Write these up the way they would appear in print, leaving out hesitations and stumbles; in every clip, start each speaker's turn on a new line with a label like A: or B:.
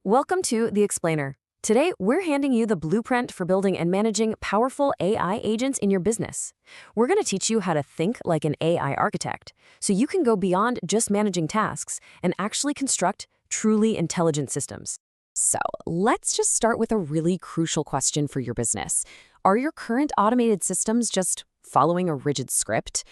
A: Welcome to The Explainer. Today, we're handing you the blueprint for building and managing powerful AI agents in your business. We're going to teach you how to think like an AI architect, so you can go beyond just managing tasks and actually construct truly intelligent systems. So, let's just start with a really crucial question for your business. Are your current automated systems just following a rigid script,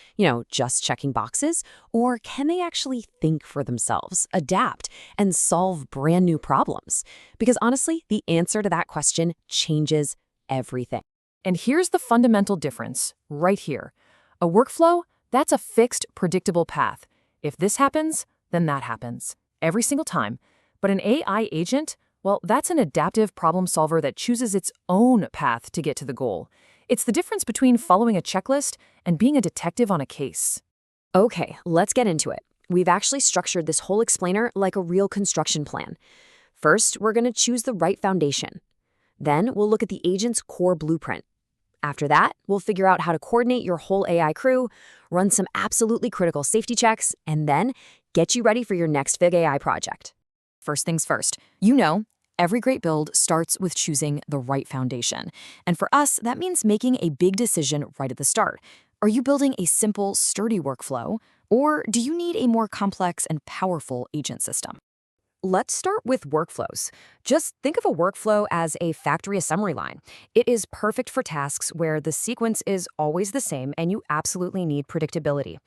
A: just checking boxes? Or can they actually think for themselves, adapt, and solve brand new problems? Because honestly, the answer to that question changes everything.
B: And here's the fundamental difference, right here. A workflow, that's a fixed, predictable path. If this happens, then that happens, every single time. But an AI agent, well, that's an adaptive problem solver that chooses its own path to get to the goal. It's the difference between following a checklist and being a detective on a case.
A: Okay, let's get into it. We've actually structured this whole explainer like a real construction plan. First, we're going to choose the right foundation. Then we'll look at the agent's core blueprint. After that, we'll figure out how to coordinate your whole AI crew, run some absolutely critical safety checks, and then get you ready for your next big AI project.
B: First things first, every great build starts with choosing the right foundation. And for us, that means making a big decision right at the start. Are you building a simple, sturdy workflow, or do you need a more complex and powerful agent system?
A: Let's start with workflows. Just think of a workflow as a factory assembly line. It is perfect for tasks where the sequence is always the same and you absolutely need predictability.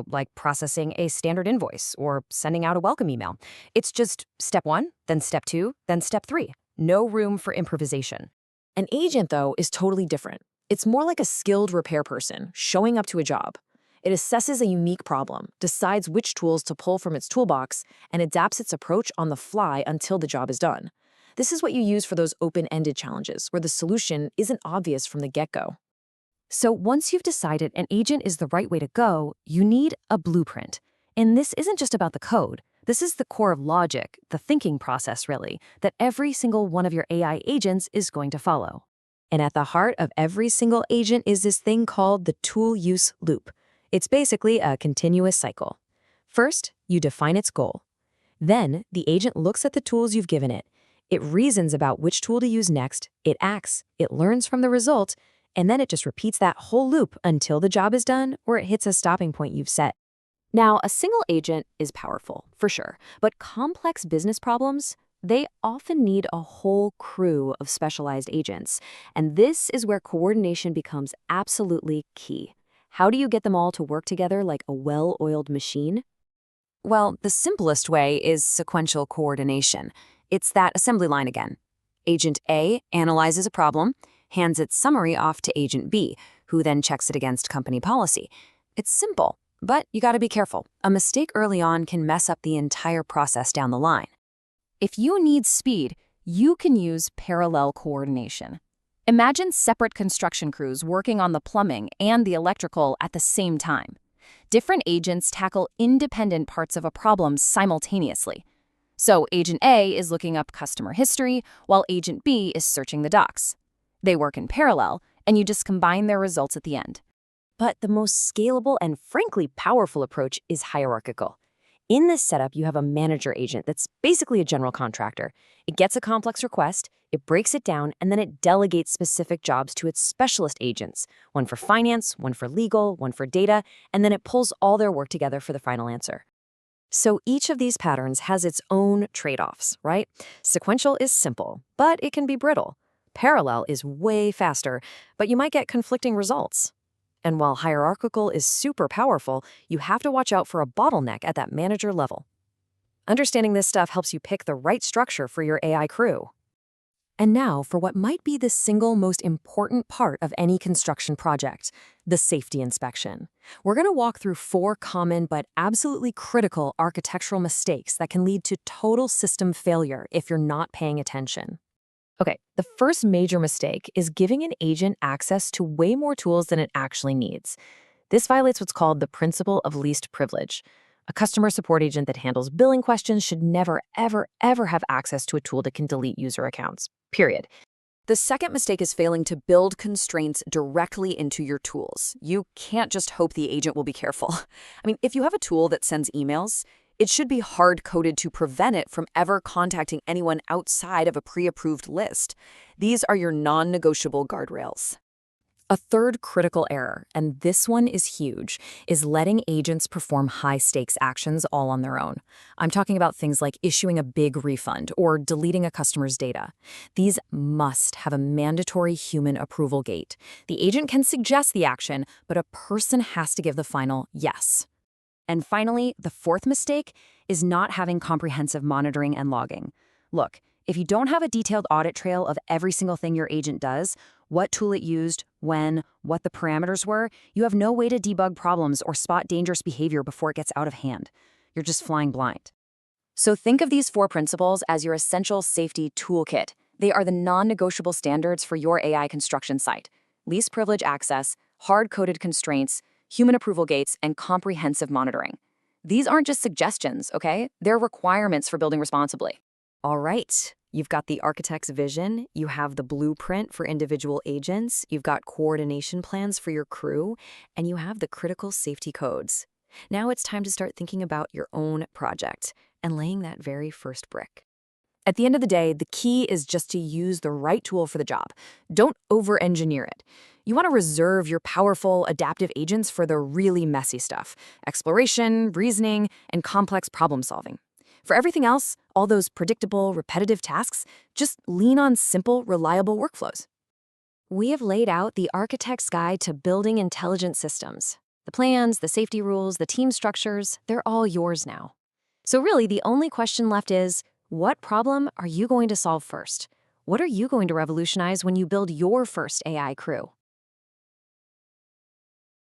A: Like processing a standard invoice or sending out a welcome email. It's just step one, then step two, then step three. No room for improvisation. An agent, though, is totally different. It's more like a skilled repair person showing up to a job. It assesses a unique problem, decides which tools to pull from its toolbox, and adapts its approach on the fly until the job is done. This is what you use for those open-ended challenges, where the solution isn't obvious from the get-go. So once you've decided an agent is the right way to go, you need a blueprint. And this isn't just about the code. This is the core of logic, the thinking process, really, that every single one of your AI agents is going to follow. And at the heart of every single agent is this thing called the tool use loop. It's basically a continuous cycle. First, you define its goal. Then, the agent looks at the tools you've given it. It reasons about which tool to use next, it acts, it learns from the result, and then it just repeats that whole loop until the job is done or it hits a stopping point you've set. Now, a single agent is powerful, for sure, but complex business problems, they often need a whole crew of specialized agents, and this is where coordination becomes absolutely key. How do you get them all to work together like a well-oiled machine? Well, the simplest way is sequential coordination. It's that assembly line again. Agent A analyzes a problem, hands its summary off to Agent B, who then checks it against company policy. It's simple, but you gotta be careful. A mistake early on can mess up the entire process down the line.
B: If you need speed, you can use parallel coordination. Imagine separate construction crews working on the plumbing and the electrical at the same time. Different agents tackle independent parts of a problem simultaneously. So Agent A is looking up customer history, while Agent B is searching the docs. They work in parallel, and you just combine their results at the end.
A: But the most scalable and frankly powerful approach is hierarchical. In this setup, you have a manager agent that's basically a general contractor. It gets a complex request, it breaks it down, and then it delegates specific jobs to its specialist agents, one for finance, one for legal, one for data, and then it pulls all their work together for the final answer. So each of these patterns has its own trade-offs, right? Sequential is simple, but it can be brittle. Parallel is way faster, but you might get conflicting results. And while hierarchical is super powerful, you have to watch out for a bottleneck at that manager level. Understanding this stuff helps you pick the right structure for your AI crew. And now for what might be the single most important part of any construction project, the safety inspection. We're going to walk through 4 common but absolutely critical architectural mistakes that can lead to total system failure if you're not paying attention. Okay, the first major mistake is giving an agent access to way more tools than it actually needs. This violates what's called the principle of least privilege. A customer support agent that handles billing questions should never, ever, ever have access to a tool that can delete user accounts, period. The second mistake is failing to build constraints directly into your tools. You can't just hope the agent will be careful. If you have a tool that sends emails,
B: It should be hard-coded to prevent it from ever contacting anyone outside of a pre-approved list. These are your non-negotiable guardrails. A third critical error, and this one is huge, is letting agents perform high-stakes actions all on their own. I'm talking about things like issuing a big refund or deleting a customer's data. These must have a mandatory human approval gate. The agent can suggest the action, but a person has to give the final yes. And finally, the fourth mistake is not having comprehensive monitoring and logging. Look, if you don't have a detailed audit trail of every single thing your agent does, what tool it used, when, what the parameters were, you have no way to debug problems or spot dangerous behavior before it gets out of hand. You're just flying blind. So think of these 4 principles as your essential safety toolkit. They are the non-negotiable standards for your AI construction site: least privilege access, hard-coded constraints, human approval gates, and comprehensive monitoring. These aren't just suggestions, okay? They're requirements for building responsibly.
A: All right. You've got the architect's vision, you have the blueprint for individual agents, you've got coordination plans for your crew, and you have the critical safety codes. Now it's time to start thinking about your own project and laying that very first brick. At the end of the day, the key is just to use the right tool for the job. Don't over-engineer it. You want to reserve your powerful, adaptive agents for the really messy stuff: exploration, reasoning, and complex problem-solving. For everything else, all those predictable, repetitive tasks, just lean on simple, reliable workflows. We have laid out the architect's guide to building intelligent systems. The plans, the safety rules, the team structures, they're all yours now. So really, the only question left is, what problem are you going to solve first? What are you going to revolutionize when you build your first AI crew?